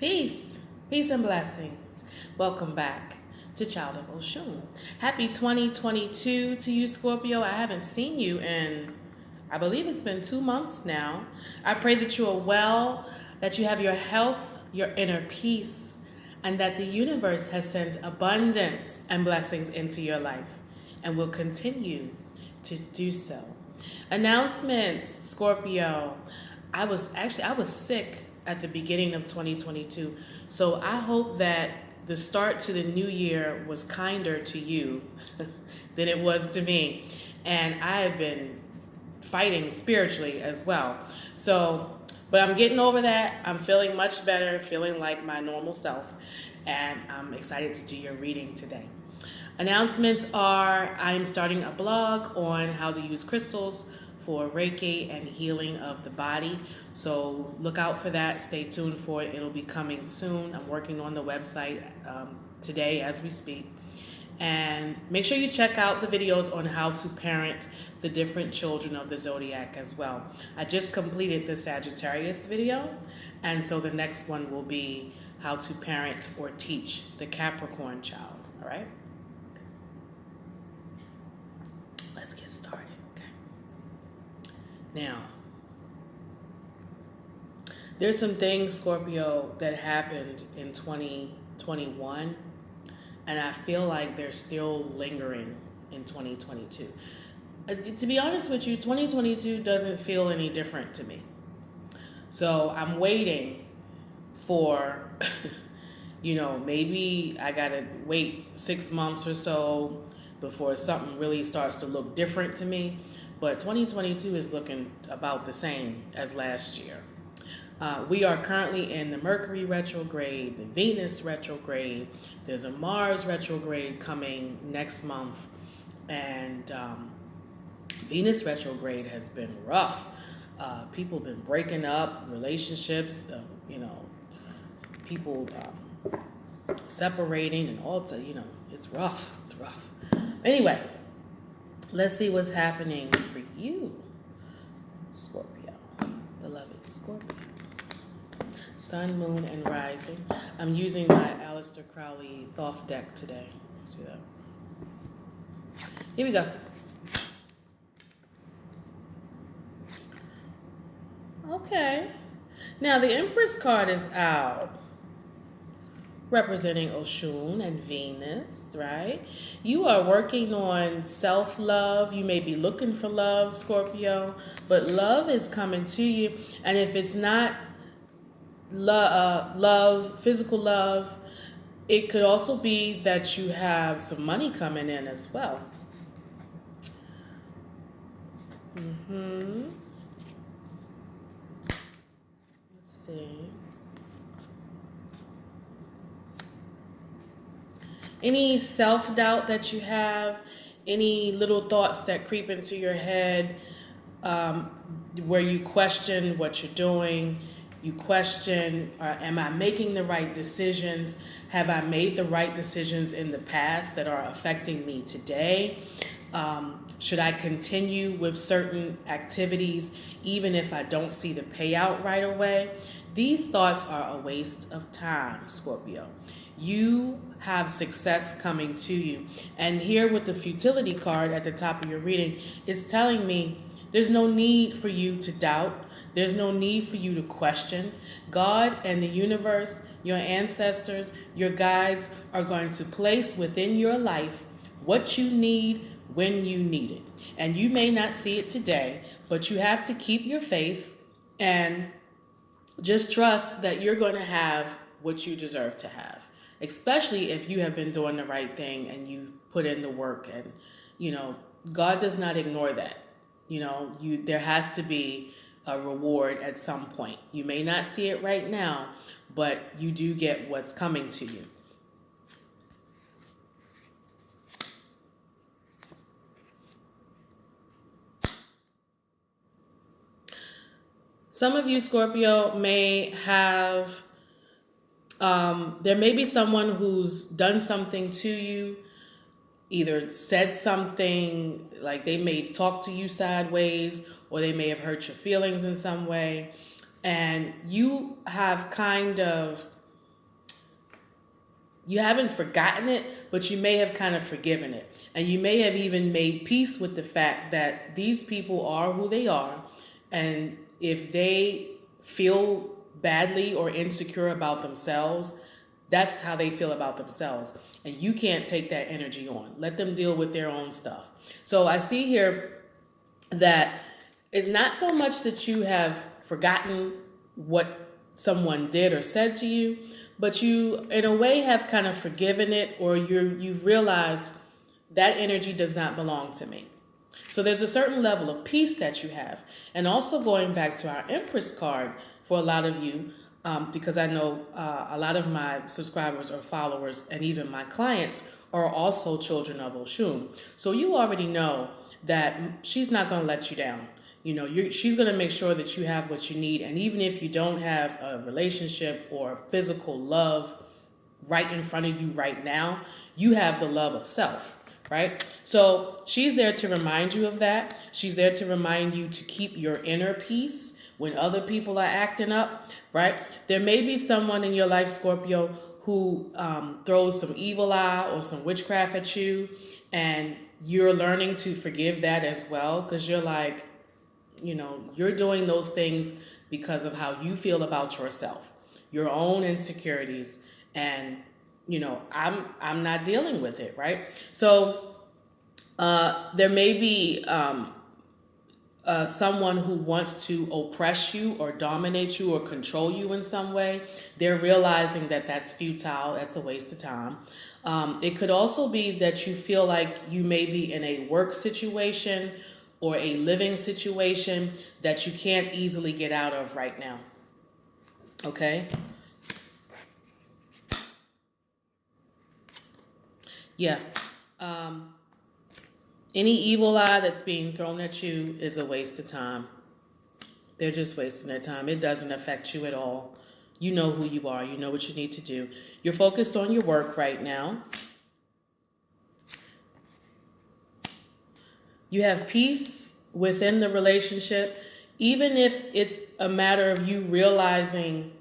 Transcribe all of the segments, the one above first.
Peace, peace and blessings. Welcome back to Child of Oshun. Happy 2022 to you, Scorpio. I haven't seen you in, I believe it's been 2 months now. I pray that you are well, that you have your health, your inner peace, and that the universe has sent abundance and blessings into your life and will continue to do so. Announcements, Scorpio. I was sick at the beginning of 2022. So I hope that the start to the new year was kinder to you than it was to me. And I have been fighting spiritually as well. But I'm getting over that. I'm feeling much better, feeling like my normal self. And I'm excited to do your reading today. Announcements are I am starting a blog on how to use crystals for Reiki and healing of the body. So look out for that. Stay tuned for it. It'll be coming soon. I'm working on the website today as we speak. And make sure you check out the videos on how to parent the different children of the zodiac as well. I just completed the Sagittarius video, and so the next one will be how to parent or teach the Capricorn child. All right? Let's get started. Now, there's some things, Scorpio, that happened in 2021, and I feel like they're still lingering in 2022. To be honest with you, 2022 doesn't feel any different to me. So I'm waiting for, maybe I gotta wait 6 months or so before something really starts to look different to me. But 2022 is looking about the same as last year. We are currently in the Mercury retrograde, the Venus retrograde. There's a Mars retrograde coming next month. And Venus retrograde has been rough. People have been breaking up relationships, people separating and all, it's rough. It's rough. Anyway. Let's see what's happening for you, Scorpio, beloved Scorpio. Sun, moon, and rising. I'm using my Aleister Crowley Thoth deck today. See that? Here we go. Okay. Now the Empress card is out, representing Oshun and Venus, right? You are working on self-love. You may be looking for love, Scorpio, but love is coming to you. And if it's not love, physical love, it could also be that you have some money coming in as well. Let's see. Any self-doubt that you have, any little thoughts that creep into your head where you question what you're doing, you question, am I making the right decisions? Have I made the right decisions in the past that are affecting me today? Should I continue with certain activities even if I don't see the payout right away? These thoughts are a waste of time, Scorpio. You have success coming to you. And here with the futility card at the top of your reading, it's telling me there's no need for you to doubt. There's no need for you to question. God and the universe, your ancestors, your guides are going to place within your life what you need when you need it. And you may not see it today, but you have to keep your faith and just trust that you're going to have what you deserve to have. Especially if you have been doing the right thing and you've put in the work, and God does not ignore that. There has to be a reward at some point. You may not see it right now, but you do get what's coming to you. Some of you, Scorpio, may have there may be someone who's done something to you, either said something, like they may talk to you sideways, or they may have hurt your feelings in some way. And you have kind of you haven't forgotten it, but you may have kind of forgiven it. And you may have even made peace with the fact that these people are who they are. And if they feel badly or insecure about themselves, that's how they feel about themselves. And you can't take that energy on. Let them deal with their own stuff. So I see here that it's not so much that you have forgotten what someone did or said to you, but you, in a way, have kind of forgiven it, or you've realized that energy does not belong to me. So there's a certain level of peace that you have. And also going back to our Empress card for a lot of you, because I know a lot of my subscribers or followers and even my clients are also children of Oshun. So you already know that she's not going to let you down. You know, she's going to make sure that you have what you need. And even if you don't have a relationship or physical love right in front of you right now, you have the love of self, right? So she's there to remind you of that. She's there to remind you to keep your inner peace when other people are acting up, right? There may be someone in your life, Scorpio, who throws some evil eye or some witchcraft at you, and you're learning to forgive that as well, because you're like, you know, you're doing those things because of how you feel about yourself, your own insecurities, and you know, I'm not dealing with it, right? So there may be someone who wants to oppress you or dominate you or control you in some way. They're realizing that that's futile. That's a waste of time. It could also be that you feel like you may be in a work situation or a living situation that you can't easily get out of right now. Okay? Yeah. Any evil eye that's being thrown at you is a waste of time. They're just wasting their time. It doesn't affect you at all. You know who you are. You know what you need to do. You're focused on your work right now. You have peace within the relationship, even if it's a matter of you realizing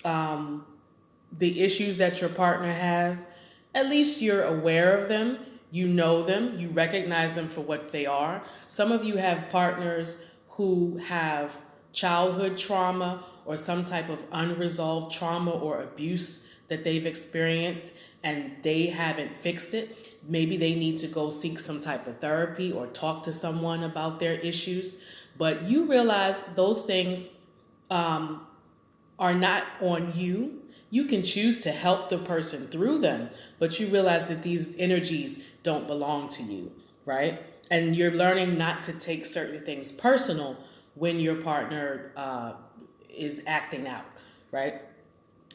the issues that your partner has. At least you're aware of them. You know them. You recognize them for what they are. Some of you have partners who have childhood trauma or some type of unresolved trauma or abuse that they've experienced, and they haven't fixed it. Maybe they need to go seek some type of therapy or talk to someone about their issues. But you realize those things are not on you. You can choose to help the person through them, but you realize that these energies don't belong to you, right? And you're learning not to take certain things personal when your partner is acting out, right?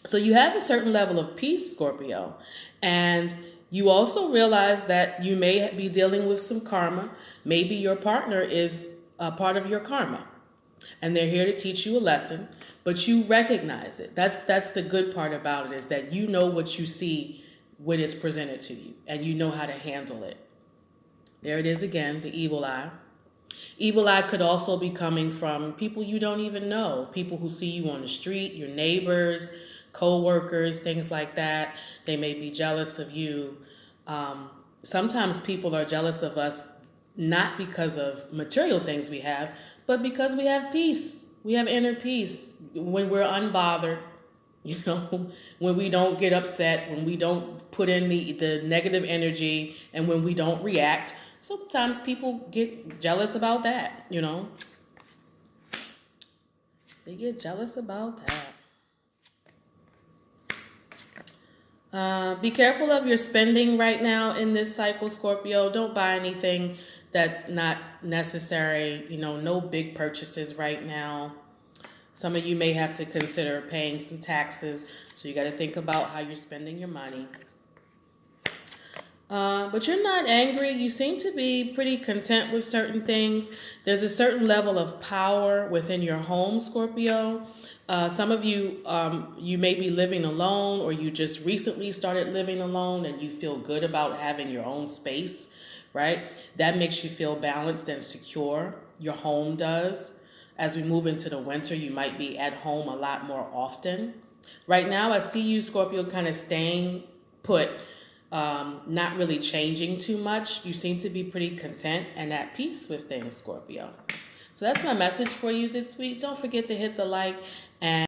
So you have a certain level of peace, Scorpio, and you also realize that you may be dealing with some karma. Maybe your partner is a part of your karma, and they're here to teach you a lesson, but you recognize it. That's the good part about it, is that you know what you see when it's presented to you, and you know how to handle it. There it is again, the evil eye. Evil eye could also be coming from people you don't even know, people who see you on the street, your neighbors, co-workers, things like that. They may be jealous of you. Sometimes people are jealous of us not because of material things we have, but because we have peace. We have inner peace when we're unbothered, you know, when we don't get upset, when we don't put in the negative energy, and when we don't react. Sometimes people get jealous about that, you know. They get jealous about that. Be careful of your spending right now in this cycle, Scorpio. Don't buy anything that's not necessary. You know, no big purchases right now. Some of you may have to consider paying some taxes, so you got to think about how you're spending your money. But you're not angry. You seem to be pretty content with certain things. There's a certain level of power within your home, Scorpio. Some of you, you may be living alone, or you just recently started living alone and you feel good about having your own space, right? That makes you feel balanced and secure. Your home does. As we move into the winter, you might be at home a lot more often. Right now, I see you, Scorpio, kind of staying put not really changing too much. You seem to be pretty content and at peace with things, Scorpio. So that's my message for you this week. Don't forget to hit the like and